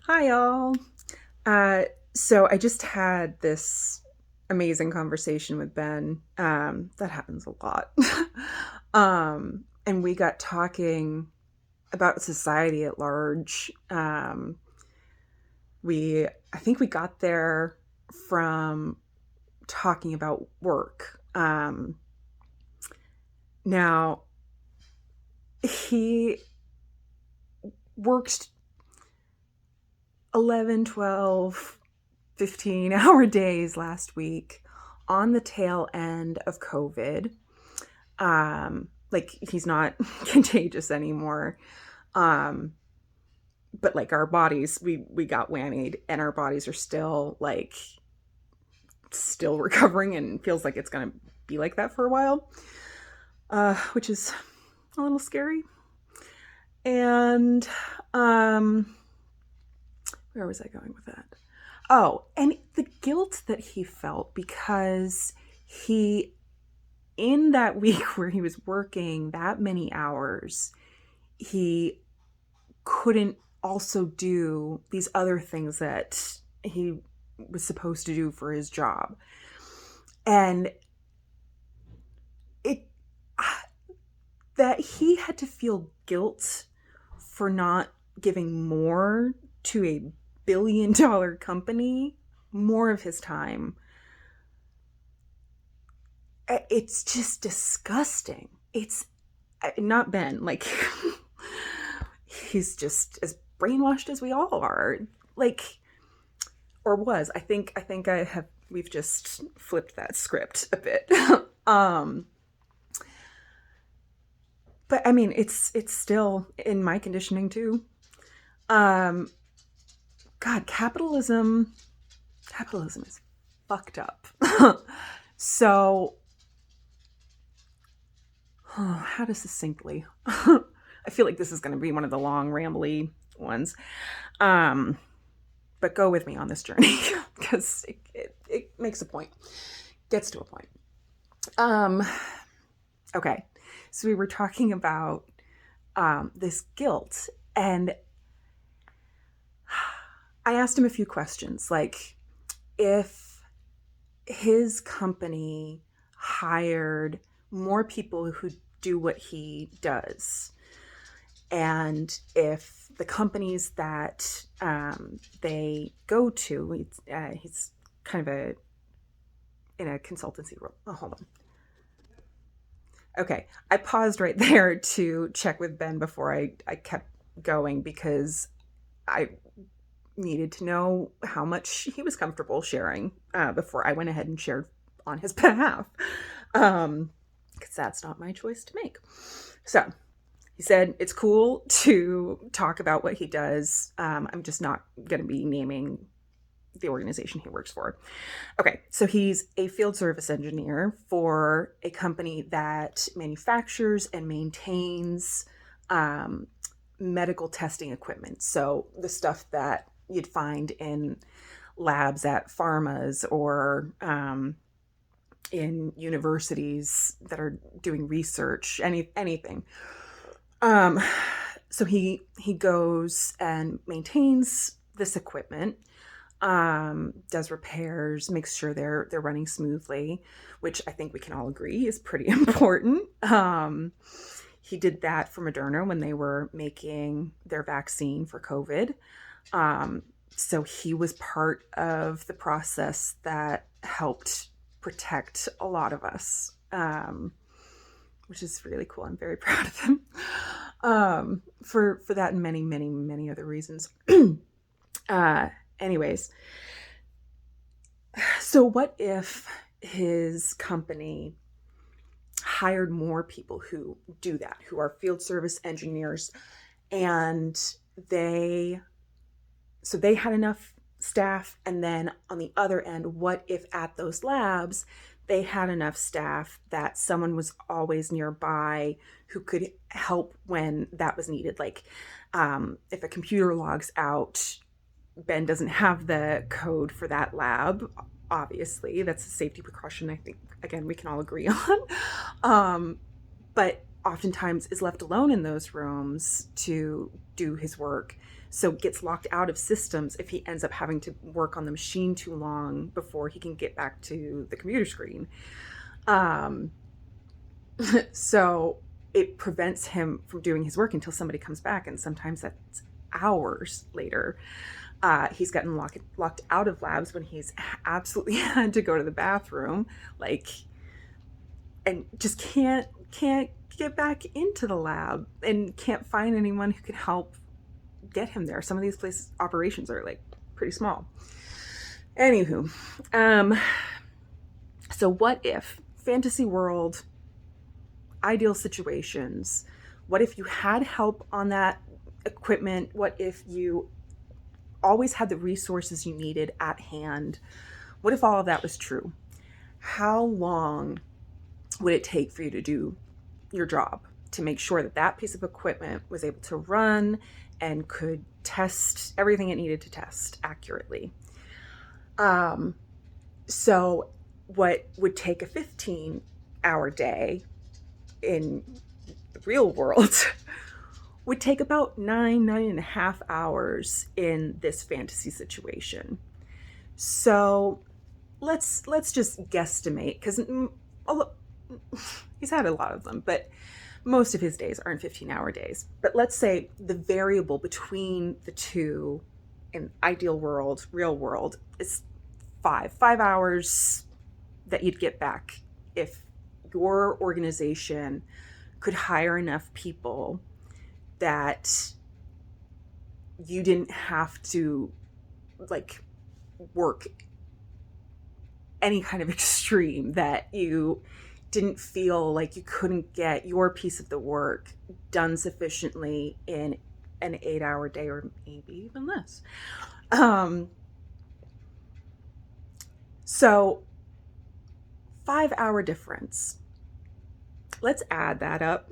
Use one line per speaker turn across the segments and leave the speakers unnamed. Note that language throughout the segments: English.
Hi, y'all. Uh, so I just had this amazing conversation with Ben. That happens a lot. And we got talking about society at large. I think we got there from talking about work. Now, he worked 11, 12, 15-hour days last week on the tail end of COVID. Like he's not contagious anymore. Um, but like our bodies, we got whammied, and our bodies are still still recovering, and feels like it's gonna be like that for a while, which is a little scary. And um, where was I going with that? Oh, and the guilt that he felt because he, in that week where he was working that many hours, he couldn't also do these other things that he was supposed to do for his job. And it that he had to feel guilt for not giving more to a billion-dollar company more of his time. It's just disgusting. It's not Ben, like he's just as brainwashed as we all are. Like, or was. I think I have we've just flipped that script a bit. um but I mean it's still in my conditioning too. Um God, capitalism is fucked up. So how to succinctly I feel like this is going to be one of the long rambly ones. Um but go with me on this journey because it makes a point, gets to a point. Um, okay, so we were talking about this guilt, and I asked him a few questions, like if his company hired more people who do what he does, and if the companies that they go to, he's kind of a in a consultancy role. Oh, hold on. Okay, I paused right there to check with Ben before I kept going because I needed to know how much he was comfortable sharing before I went ahead and shared on his behalf. Because that's not my choice to make. So he said it's cool to talk about what he does. I'm just not going to be naming the organization he works for. Okay, so he's a field service engineer for a company that manufactures and maintains um, medical testing equipment. So the stuff that you'd find in labs at pharmas or in universities that are doing research, anything. Um, so he goes and maintains this equipment, does repairs, makes sure they're running smoothly, which I think we can all agree is pretty important. He did that for Moderna when they were making their vaccine for COVID. So he was part of the process that helped protect a lot of us, which is really cool. I'm very proud of him for that and many, many, many other reasons. uh, Anyways, so what if his company hired more people who do that, who are field service engineers, and they they had enough staff, and then on the other end, what if at those labs they had enough staff that someone was always nearby who could help when that was needed, like if a computer logs out, Ben doesn't have the code for that lab. Obviously, that's a safety precaution. I think again we can all agree on. But oftentimes is left alone in those rooms to do his work. So gets locked out of systems if he ends up having to work on the machine too long before he can get back to the computer screen. Um, so it prevents him from doing his work until somebody comes back, and sometimes that's hours later. He's gotten locked out of labs when he's absolutely had to go to the bathroom, like, and just can't get back into the lab and can't find anyone who can help get him there. Some of these places operations are like pretty small. Anywho, so what if fantasy world, ideal situations, what if you had help on that equipment? What if you always had the resources you needed at hand? What if all of that was true? How long would it take for you to do your job to make sure that that piece of equipment was able to run and could test everything it needed to test accurately? So what would take a 15-hour day in the real world would take about 9.5 hours in this fantasy situation. So let's just guesstimate, because he's had a lot of them, but most of his days aren't 15-hour days. But let's say the variable between the two in ideal world, real world, is 5 hours that you'd get back if your organization could hire enough people that you didn't have to like work any kind of extreme, that you didn't feel like you couldn't get your piece of the work done sufficiently in an 8-hour day, or maybe even less. So 5-hour difference. Let's add that up.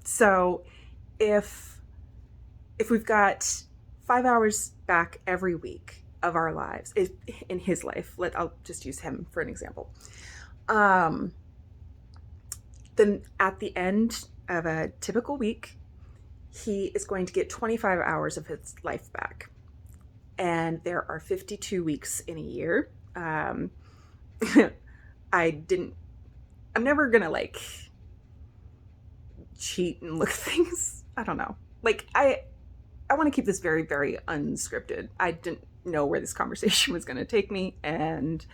So if we've got 5 hours back every week of our lives, in his life, I'll just use him for an example. Then at the end of a typical week, he is going to get 25 hours of his life back. And there are 52 weeks in a year. I'm never gonna like cheat and look things. I don't know. Like I want to keep this very, very unscripted. I didn't know where this conversation was going to take me, and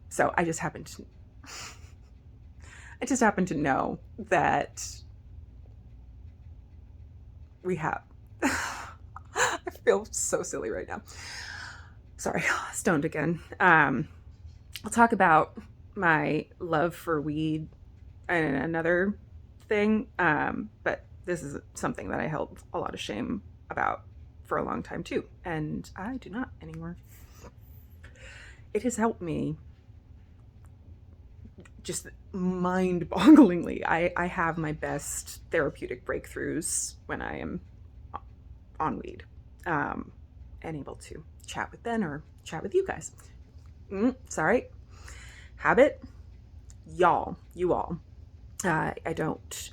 so I just happened to know that we have. I feel so silly right now. Sorry, stoned again. I'll talk about my love for weed and another thing, but this is something that I held a lot of shame about for a long time too, and I do not anymore. It has helped me just mind-bogglingly. I have my best therapeutic breakthroughs when I am on weed, and able to chat with Ben or chat with you guys. Sorry. Habit, you all. I don't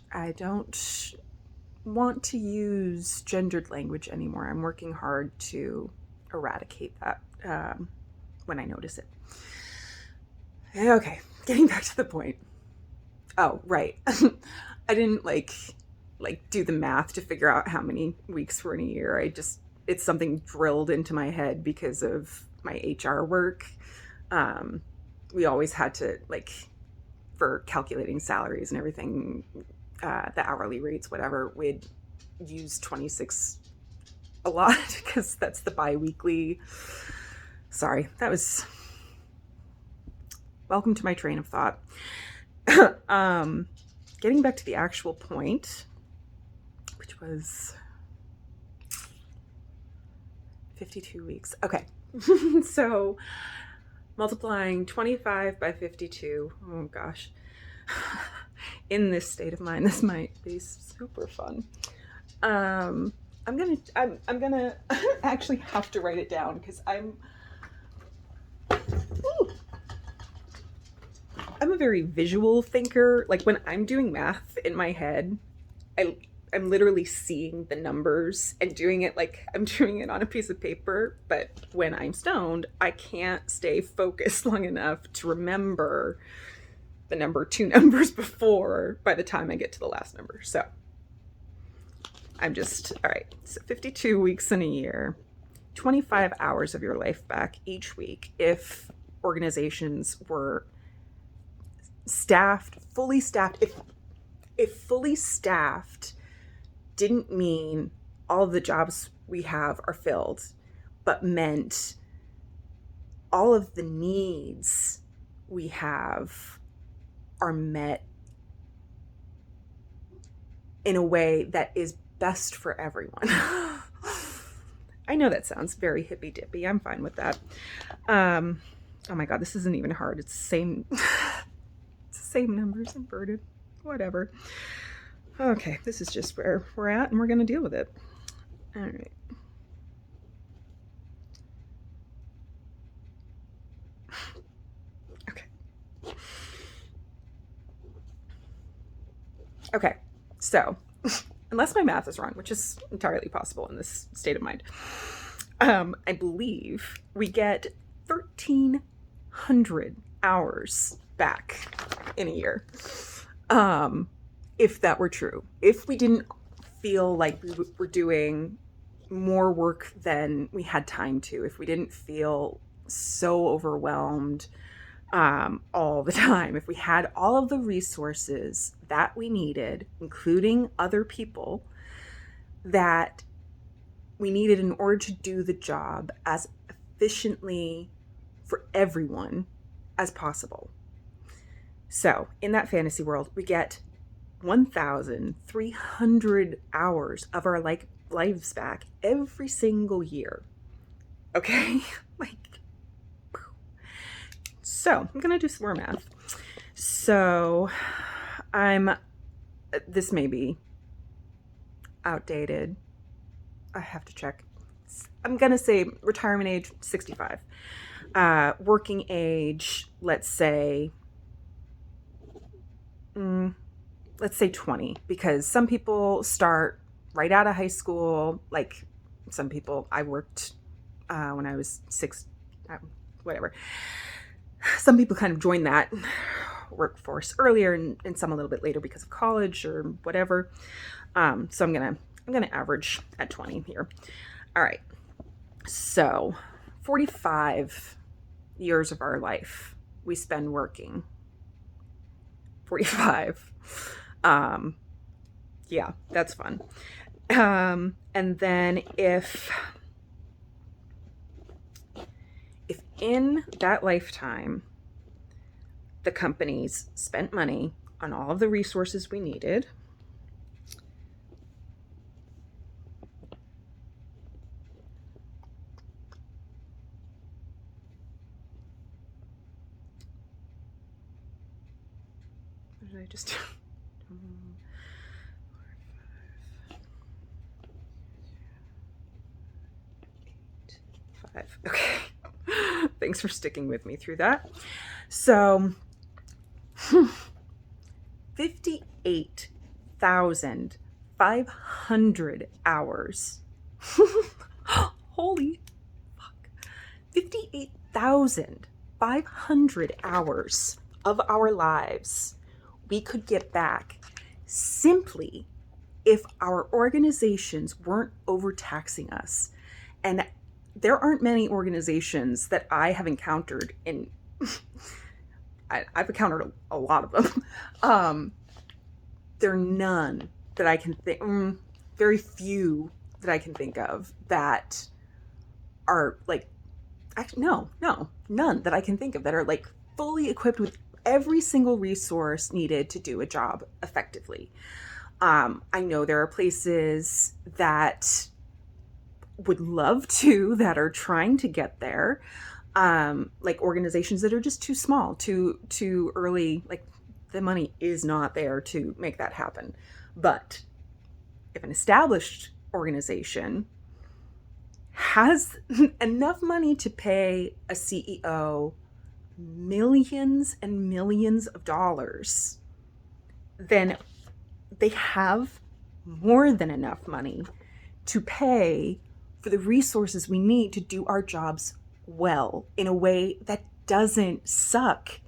want to use gendered language anymore. I'm working hard to eradicate that when I notice it. Okay, getting back to the point. Oh, right. I didn't like do the math to figure out how many weeks were in a year. It's something drilled into my head because of my HR work. We always had to, like, for calculating salaries and everything, the hourly rates, whatever, we'd use 26 a lot because that's the bi-weekly. Sorry, that was... Welcome to my train of thought. Getting back to the actual point, which was 52 weeks. Okay. So multiplying 25 by 52. Oh gosh. In this state of mind, this might be super fun. I'm gonna actually have to write it down because I'm a very visual thinker. Like when I'm doing math in my head, I'm literally seeing the numbers and doing it like I'm doing it on a piece of paper. But when I'm stoned, I can't stay focused long enough to remember the number 2 numbers before by the time I get to the last number. So I'm just, all right, so 52 weeks in a year, 25 hours of your life back each week if organizations were staffed, fully staffed. If fully staffed didn't mean all of the jobs we have are filled, but meant all of the needs we have are met in a way that is best for everyone. I know that sounds very hippy dippy. I'm fine with that. Oh my God, this isn't even hard. It's the same, it's the same numbers inverted, whatever. Okay, this is just where we're at and we're going to deal with it. All right. Okay, so unless my math is wrong, which is entirely possible in this state of mind, I believe we get 1,300 hours back in a year. If that were true, if we didn't feel like we were doing more work than we had time to, if we didn't feel so overwhelmed all the time, if we had all of the resources that we needed, including other people that we needed in order to do the job as efficiently for everyone as possible. So in that fantasy world, we get 1,300 hours of our lives back every single year. Okay? So I'm going to do some more math. So this may be outdated. I have to check. I'm going to say retirement age, 65. Working age, let's say 20, because some people start right out of high school. Like some people, I worked when I was 6, whatever. Some people kind of join that workforce earlier and some a little bit later because of college or whatever. So I'm gonna average at 20 here. All right. So 45 years of our life we spend working. 45. Yeah, that's fun. And then if in that lifetime the companies spent money on all of the resources we needed, what did I just do? 5. Okay. Thanks for sticking with me through that. So 58,500 hours. Holy fuck. 58,500 hours of our lives we could get back simply if our organizations weren't overtaxing us. And there aren't many organizations that I have encountered in I've encountered a lot of them. There are none that I can think, very few that I can think of that are like, actually, no, none that I can think of that are like fully equipped with every single resource needed to do a job effectively. I know there are places that would love to, that are trying to get there. Like organizations that are just too small, too early, like the money is not there to make that happen. But if an established organization has enough money to pay a CEO millions and millions of dollars, then they have more than enough money to pay for the resources we need to do our jobs well in a way that doesn't suck.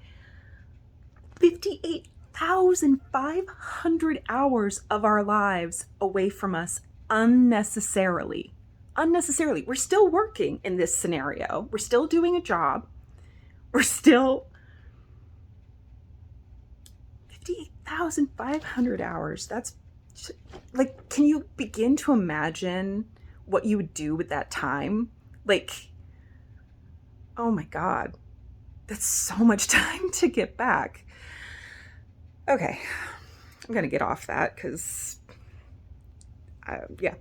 58,500 hours of our lives away from us unnecessarily. Unnecessarily. We're still working in this scenario. We're still doing a job. We're still 58,500 hours. That's like, can you begin to imagine what you would do with that time? Like, oh my God, that's so much time to get back. Okay, I'm going to get off that because, yeah,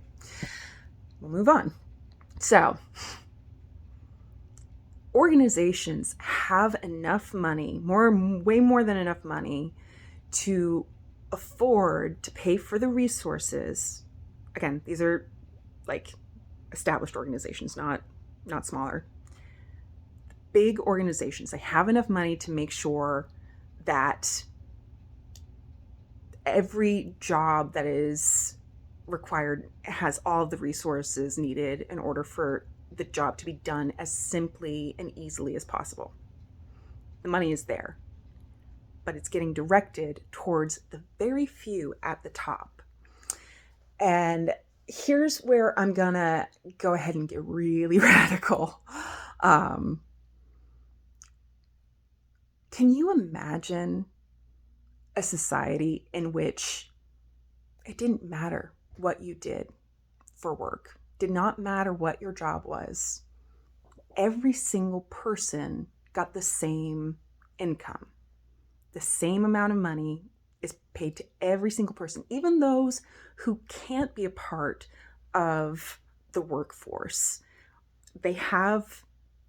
we'll move on. So, organizations have enough money, way more than enough money, to afford to pay for the resources. Again, these are like established organizations, not smaller. Big organizations, they have enough money to make sure that every job that is required has all of the resources needed in order for the job to be done as simply and easily as possible. The money is there, but it's getting directed towards the very few at the top. And here's where I'm gonna go ahead and get really radical. Can you imagine a society in which it didn't matter what you did for work, did not matter what your job was? Every single person got the same income. The same amount of money is paid to every single person, even those who can't be a part of the workforce. They have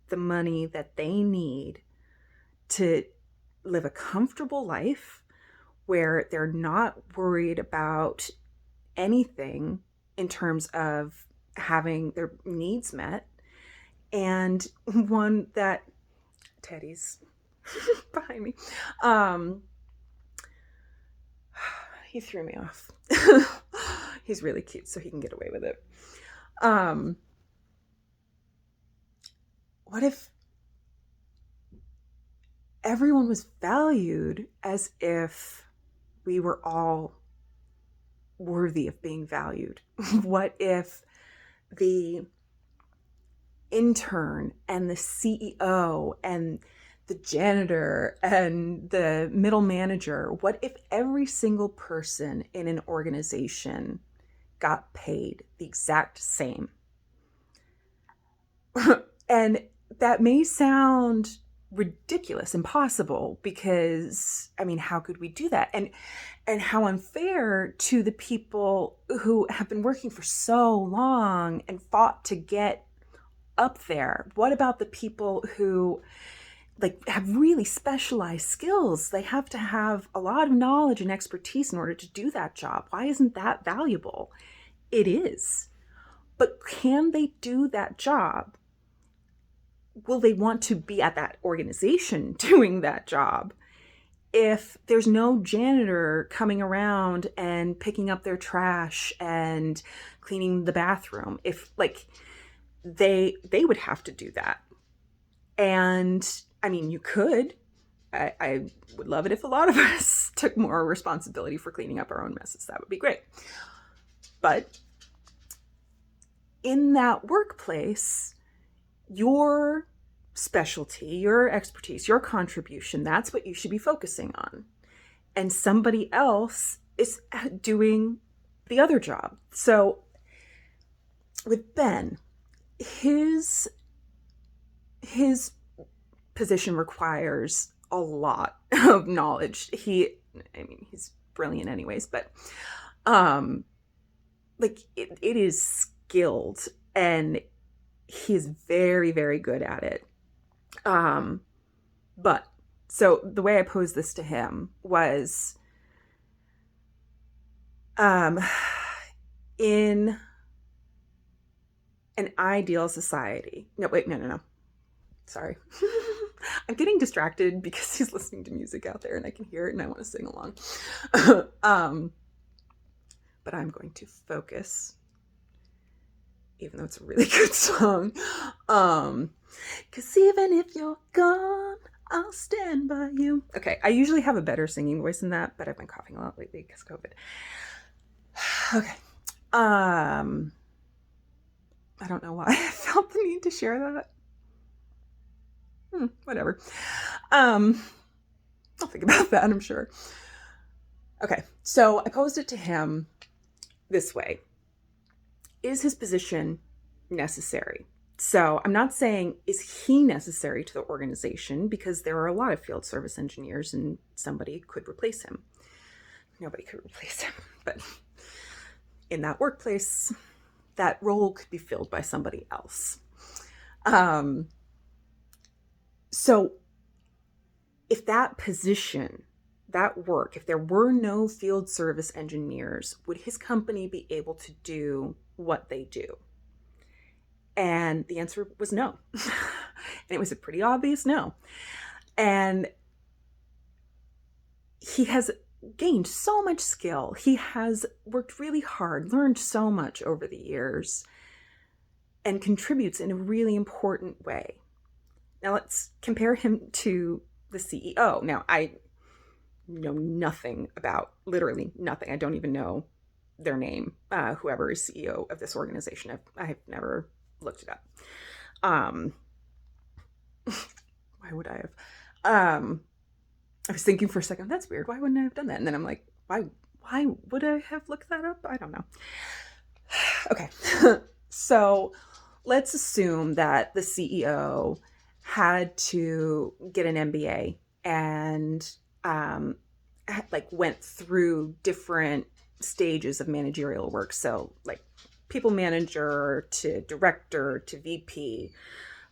the money that they need to live a comfortable life where they're not worried about anything in terms of having their needs met, and one that Teddy's behind me. He threw me off. He's really cute, so he can get away with it. What if everyone was valued as if we were all worthy of being valued? What if the intern and the CEO and the janitor and the middle manager, what if every single person in an organization got paid the exact same? And that may sound ridiculous, impossible, because, I mean, how could we do that? And how unfair to the people who have been working for so long and fought to get up there. What about the people who have really specialized skills? They have to have a lot of knowledge and expertise in order to do that job. Why isn't that valuable? It is. But can they do that job? Will they want to be at that organization doing that job if there's no janitor coming around and picking up their trash and cleaning the bathroom? If they would have to do that. And I mean, you could. I would love it if a lot of us took more responsibility for cleaning up our own messes. That would be great. But in that workplace, your specialty, your expertise, your contribution, that's what you should be focusing on. And somebody else is doing the other job. So with Ben, his position requires a lot of knowledge. He's brilliant anyways, but it is skilled, and he's very, very good at it. But so the way I posed this to him was, in an ideal society. No. Sorry. I'm getting distracted because he's listening to music out there and I can hear it and I want to sing along. but I'm going to focus, even though it's a really good song. 'Cause even if you're gone, I'll stand by you. Okay, I usually have a better singing voice than that, but I've been coughing a lot lately because of COVID. Okay. I don't know why I felt the need to share that. Whatever. I'll think about that, I'm sure. Okay, so I posed it to him this way. Is his position necessary? So I'm not saying, is he necessary to the organization? Because there are a lot of field service engineers and somebody could replace him. Nobody could replace him, but in that workplace, that role could be filled by somebody else. So if that position, that work, if there were no field service engineers, would his company be able to do what they do? And the answer was no. And it was a pretty obvious no. And he has gained so much skill. He has worked really hard, learned so much over the years, and contributes in a really important way. Now let's compare him to the CEO. Now, I know nothing about, literally nothing. I don't even know their name, whoever is CEO of this organization. I've never looked it up. Why would I have? I was thinking for a second, that's weird. Why wouldn't I have done that? And then I'm like, why would I have looked that up? I don't know. Okay. So let's assume that the CEO had to get an MBA and went through different stages of managerial work. So like people manager to director to VP.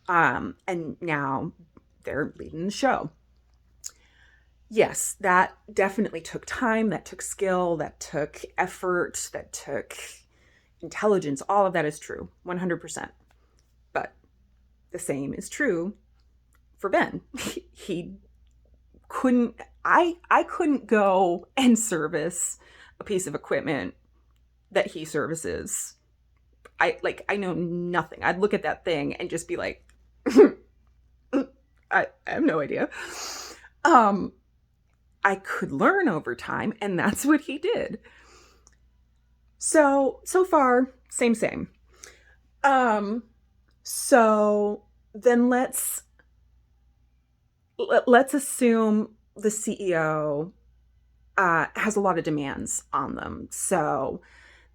And now they're leading the show. Yes, that definitely took time, that took skill, that took effort, that took intelligence. All of that is true, 100%. But the same is true for Ben. He couldn't, I couldn't go and service a piece of equipment that he services. I know nothing. I'd look at that thing and just be like, I have no idea. I could learn over time, and that's what he did. So far, same. So then let's assume the CEO has a lot of demands on them. So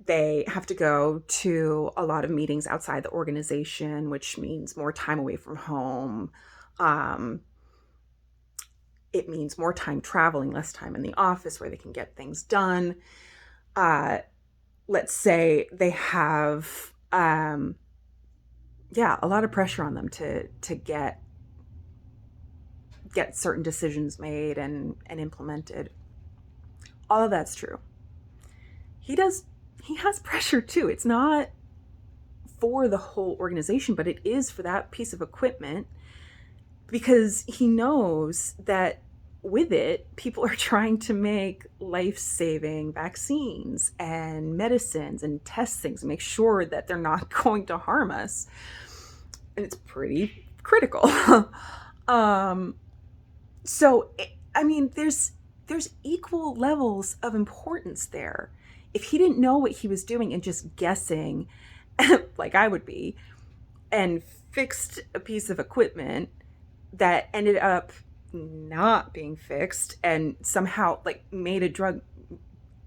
they have to go to a lot of meetings outside the organization, which means more time away from home. It means more time traveling, less time in the office where they can get things done. Let's say they have, a lot of pressure on them to get certain decisions made and implemented. All of that's true. He has pressure too. It's not for the whole organization, but it is for that piece of equipment, because he knows that with it, people are trying to make life-saving vaccines and medicines and test things and make sure that they're not going to harm us. And it's pretty critical. So, I mean, there's equal levels of importance there. If he didn't know what he was doing and just guessing, like I would be, and fixed a piece of equipment that ended up not being fixed and somehow like made a drug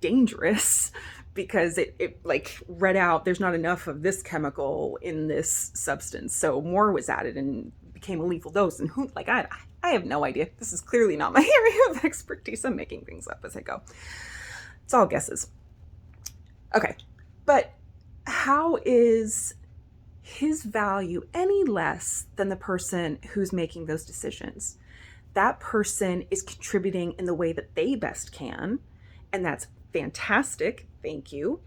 dangerous because it like read out there's not enough of this chemical in this substance, so more was added and became a lethal dose. And who, like, I have no idea. This is clearly not my area of expertise. I'm making things up as I go. It's all guesses. Okay, but how is his value any less than the person who's making those decisions? That person is contributing in the way that they best can, and that's fantastic. Thank you.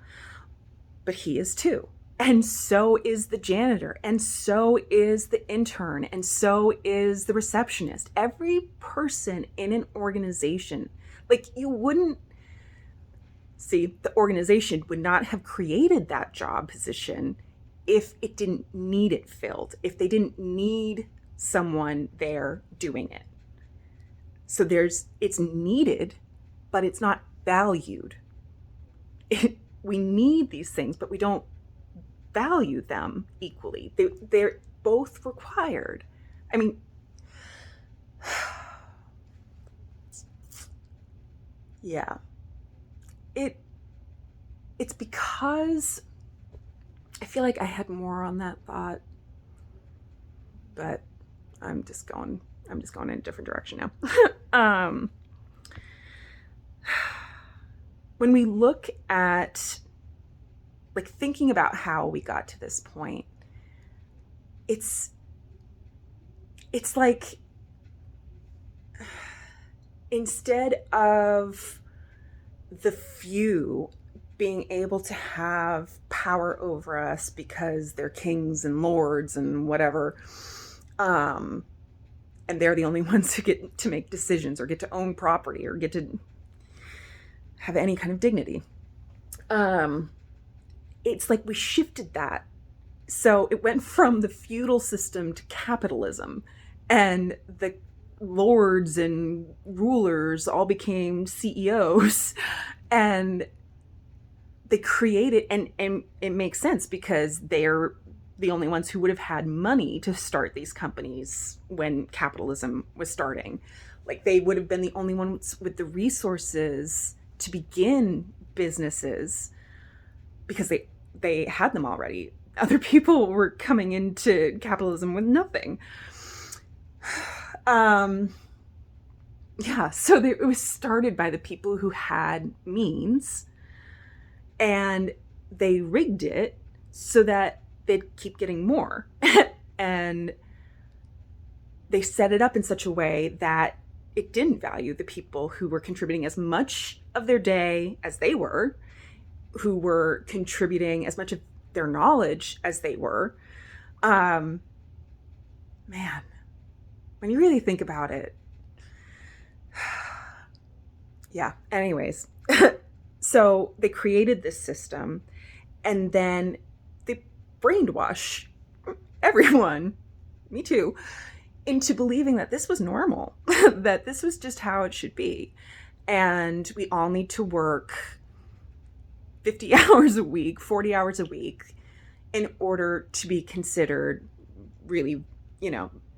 But he is too. And so is the janitor, and so is the intern, and so is the receptionist. Every person in an organization, like, you wouldn't See, the organization would not have created that job position if it didn't need it filled, if they didn't need someone there doing it. So it's needed, but it's not valued. We need these things, but we don't value them equally. They're both required. I mean, yeah. It's because I feel like I had more on that thought, but I'm just going in a different direction now. When we look at, like, thinking about how we got to this point, it's like, instead of the few being able to have power over us because they're kings and lords and whatever, and they're the only ones who get to make decisions or get to own property or get to have any kind of dignity. It's like we shifted that. So it went from the feudal system to capitalism, and the lords and rulers all became CEOs, and they created, and it makes sense because they're the only ones who would have had money to start these companies when capitalism was starting. Like, they would have been the only ones with the resources to begin businesses because they had them already. Other people were coming into capitalism with nothing. Yeah, so it was started by the people who had means, and they rigged it so that they'd keep getting more. And they set it up in such a way that it didn't value the people who were contributing as much of their day as they were, who were contributing as much of their knowledge as they were. Man, when you really think about it. Yeah, anyways. So they created this system, and then they brainwash everyone, me too, into believing that this was normal, that this was just how it should be. And we all need to work 50 hours a week, 40 hours a week in order to be considered really,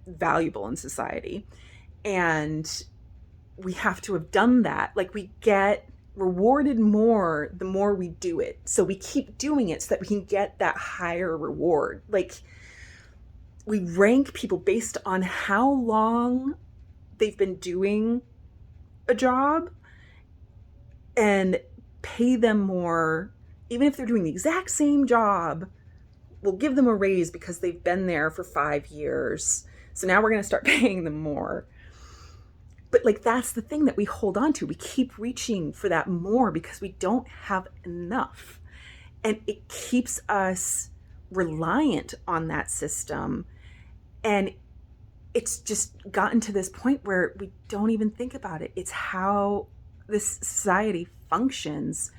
valuable in society. And we have to have done that. Like, we get rewarded more the more we do it. So we keep doing it so that we can get that higher reward. Like, we rank people based on how long they've been doing a job and pay them more, even if they're doing the exact same job. We'll give them a raise because they've been there for 5 years. So now we're going to start paying them more. But, like, that's the thing that we hold on to. We keep reaching for that more because we don't have enough. And it keeps us reliant on that system. And it's just gotten to this point where we don't even think about it. It's how this society functions.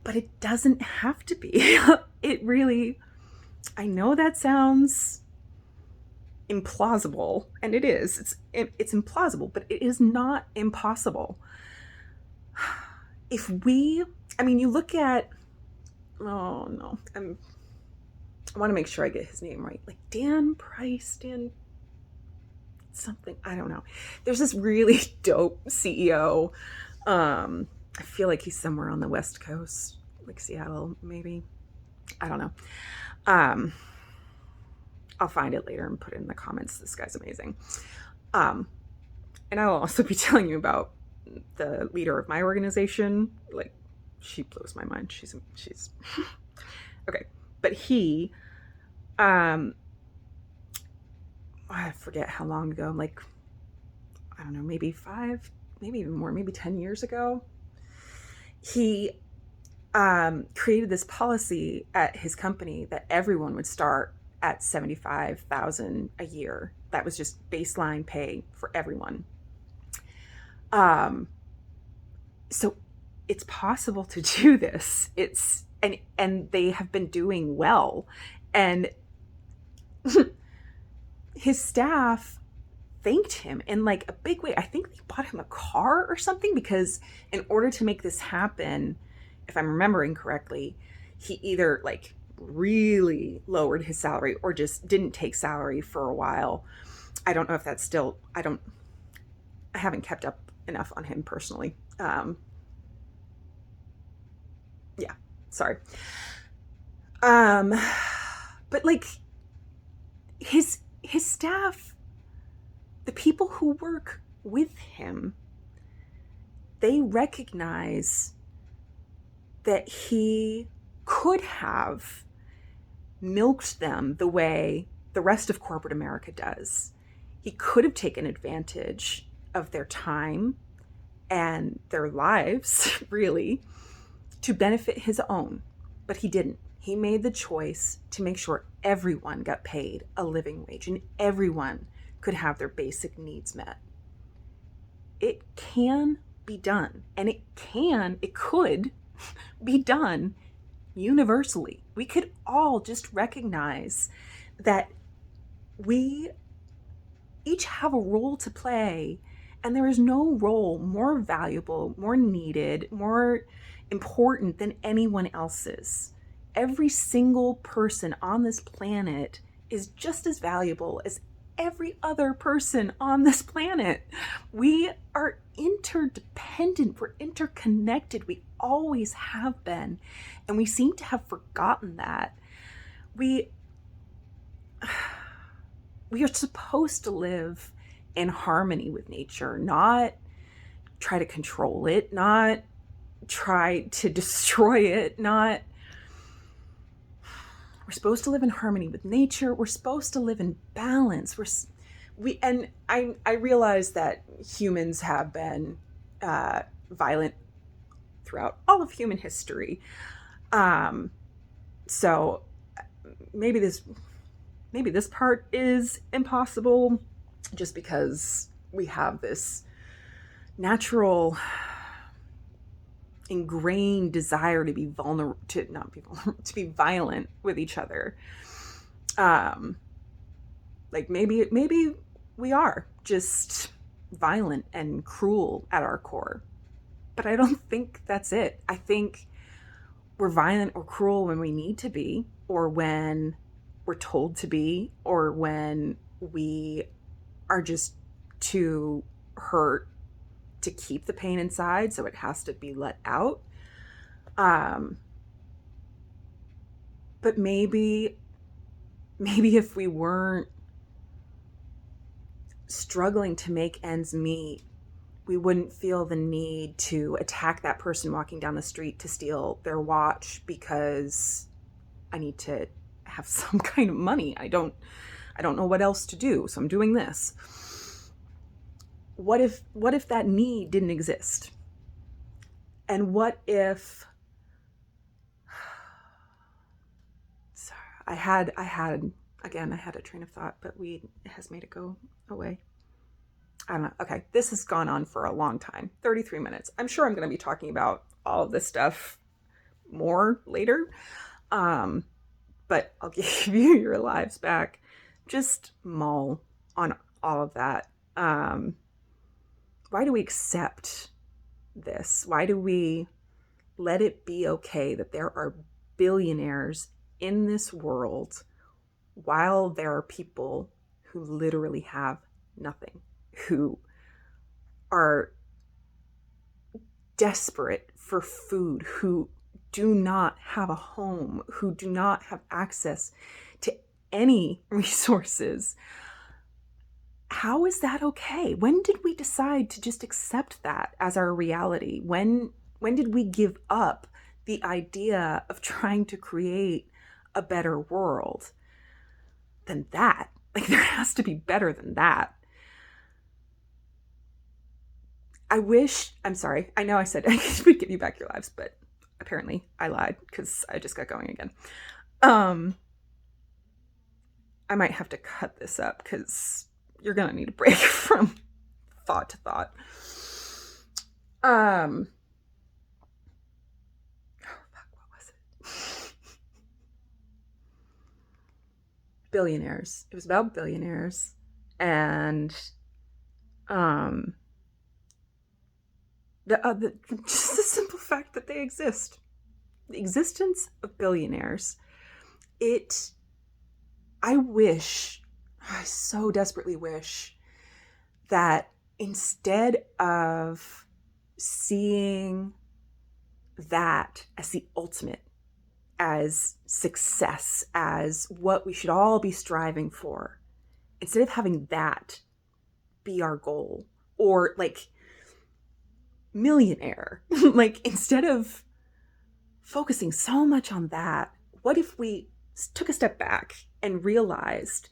But it doesn't have to be. It really, I know that sounds implausible, and it is. It's implausible, but it is not impossible. You look at, oh no, I want to make sure I get his name right. Like Dan Price, Dan something, I don't know. There's this really dope CEO. I feel like he's somewhere on the West Coast, like Seattle, maybe. I don't know. I'll find it later and put it in the comments. This guy's amazing. And I'll also be telling you about the leader of my organization. Like, she blows my mind. She's okay. But he, I forget how long ago, like, I don't know, maybe 5, maybe even more, maybe 10 years ago, he created this policy at his company that everyone would start at $75,000 a year. That was just baseline pay for everyone. So it's possible to do this. And they have been doing well. And his staff thanked him in like a big way. I think they bought him a car or something, because in order to make this happen, if I'm remembering correctly, he either like really lowered his salary or just didn't take salary for a while. I don't know if that's still, I haven't kept up enough on him personally. Yeah, sorry. But like his staff, the people who work with him, they recognize that he could have milked them the way the rest of corporate America does. He could have taken advantage of their time and their lives, really, to benefit his own. But he didn't. He made the choice to make sure everyone got paid a living wage and everyone could have their basic needs met. It can be done, and it could be done universally. We could all just recognize that we each have a role to play, and there is no role more valuable, more needed, more important than anyone else's. Every single person on this planet is just as valuable as every other person on this planet. We are interdependent. We're interconnected. We always have been. And we seem to have forgotten that. We are supposed to live in harmony with nature, not try to control it, not try to destroy it, not... We're supposed to live in harmony with nature. We're supposed to live in balance. I realize that humans have been violent throughout all of human history. So maybe this part is impossible, just because we have this natural ingrained desire to be to be violent with each other. Like maybe we are just violent and cruel at our core, but I don't think that's it. I think we're violent or cruel when we need to be, or when we're told to be, or when we are just too hurt to keep the pain inside, so it has to be let out. But maybe if we weren't struggling to make ends meet, we wouldn't feel the need to attack that person walking down the street to steal their watch because I need to have some kind of money. I don't know what else to do, so I'm doing this. What if that need didn't exist? And what if... Sorry, I had a train of thought, but weed has made it go away. I don't know. Okay, this has gone on for a long time, 33 minutes. I'm sure I'm going to be talking about all of this stuff more later. But I'll give you your lives back. Just mull on all of that. Why do we accept this? Why do we let it be okay that there are billionaires in this world while there are people who literally have nothing, who are desperate for food, who do not have a home, who do not have access to any resources? How is that okay? When did we decide to just accept that as our reality? When did we give up the idea of trying to create a better world than that? Like, there has to be better than that. I'm sorry. I know I said I would give you back your lives, but apparently I lied because I just got going again. I might have to cut this up because you're going to need a break from thought to thought. billionaires. It was about billionaires. And um, just the simple fact that they exist. The existence of billionaires. I so desperately wish that instead of seeing that as the ultimate, as success, as what we should all be striving for, instead of having that be our goal, or like millionaire, like instead of focusing so much on that, what if we took a step back and realized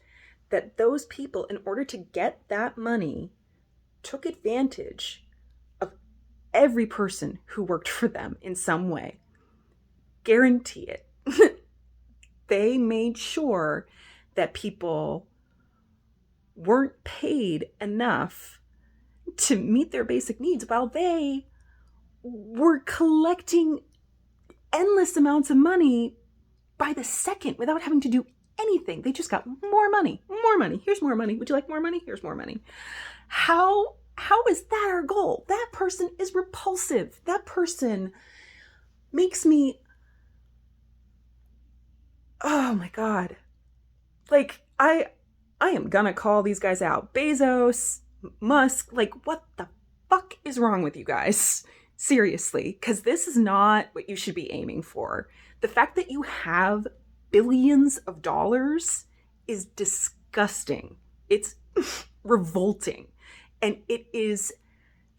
that those people, in order to get that money, took advantage of every person who worked for them in some way? Guarantee it. They made sure that people weren't paid enough to meet their basic needs while they were collecting endless amounts of money by the second without having to do anything. They just got more money, more money. Here's more money. Would you like more money? Here's more money. How is that our goal? That person is repulsive. That person makes me, oh my God. Like, I am gonna call these guys out. Bezos, Musk, like, what the fuck is wrong with you guys? Seriously, because this is not what you should be aiming for. The fact that you have billions of dollars is disgusting. It's revolting. And it is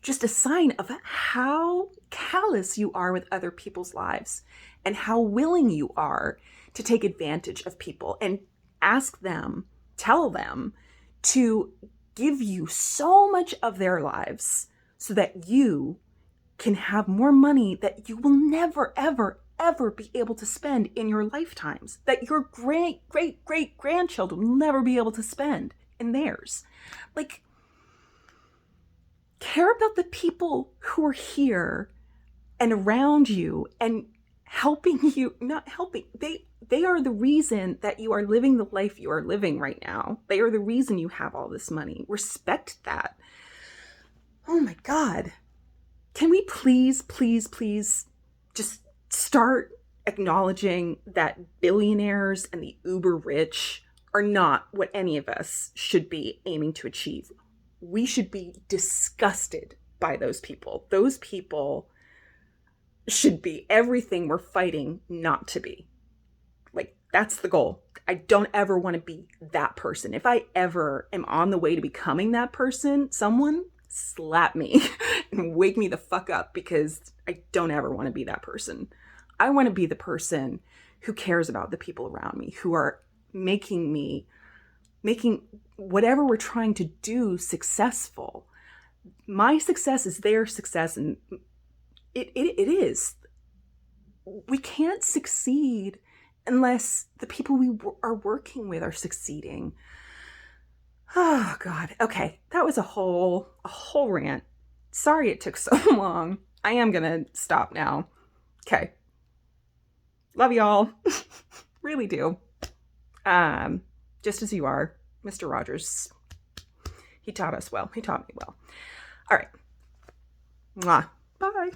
just a sign of how callous you are with other people's lives and how willing you are to take advantage of people and tell them to give you so much of their lives so that you can have more money that you will never, ever, ever be able to spend in your lifetimes, that your great, great, great grandchildren will never be able to spend in theirs. Like, care about the people who are here and around you and helping you, not helping. They are the reason that you are living the life you are living right now. They are the reason you have all this money. Respect that. Oh my God. Can we please, please, please just start acknowledging that billionaires and the uber rich are not what any of us should be aiming to achieve? We should be disgusted by those people. Those people should be everything we're fighting not to be. Like, that's the goal. I don't ever want to be that person. If I ever am on the way to becoming that person, someone slap me and wake me the fuck up, because I don't ever want to be that person. I want to be the person who cares about the people around me, who are making whatever we're trying to do successful. My success is their success, and it is. We can't succeed unless the people we are working with are succeeding. Oh God. Okay, that was a whole rant. Sorry it took so long. I am gonna stop now. Okay. Love y'all. Really do. Just as you are, Mr. Rogers. He taught us well. He taught me well. All right. Mwah. Bye.